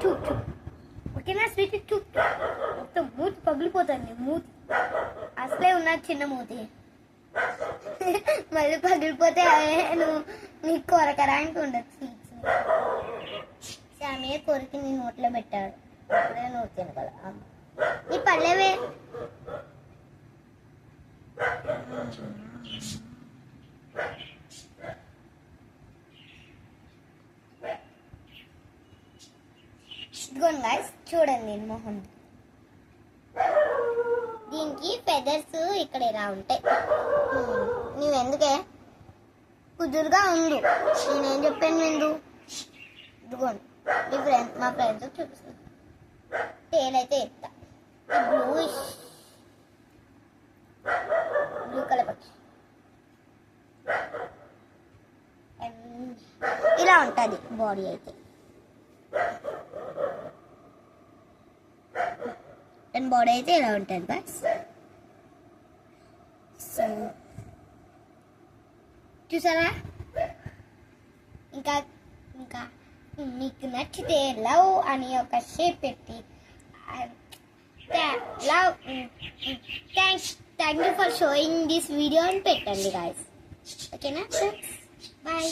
చూప్ చూప్ ఓకేనా స్వీట్ చూప్ మొత్తం మూతి పగిలిపోతుంది మూతి అసలే ఉన్నది చిన్న మూతి మళ్ళీ పగిలిపోతే నువ్వు నీకు కొరకరానికి ఉండదు స్వీట్స్ సామయ్య కొరికి నీ నోట్లో పెట్టాడు అప్పుడే నోరు తినగల నీ పళ్ళేవే ఇదిగోండి గాయ్స్ చూడండి మొహం దీనికి ఫెదర్స్ ఇక్కడ ఇలా ఉంటాయి నువ్వెందుకే కుదురుగా ఉండు నేనేం చెప్పాను విందు ఇదిగోండి మీ ఫ్రెండ్స్ మా ఫ్రెండ్స్ చూపిస్తాను టేల్ అయితే ఎత్తా బ్లూ కలర్ పక్షి ఇలా ఉంటుంది బాడీ అయితే అండ్ బాడీ అయితే ఇలా ఉంటుంది బస్ సో చూసారా ఇంకా ఇంకా మీకు నచ్చితే లవ్ అని ఒక షేప్ పెట్టి love thank you for showing this video అని పెట్టండి గాయస్ ఓకేనా బాయ్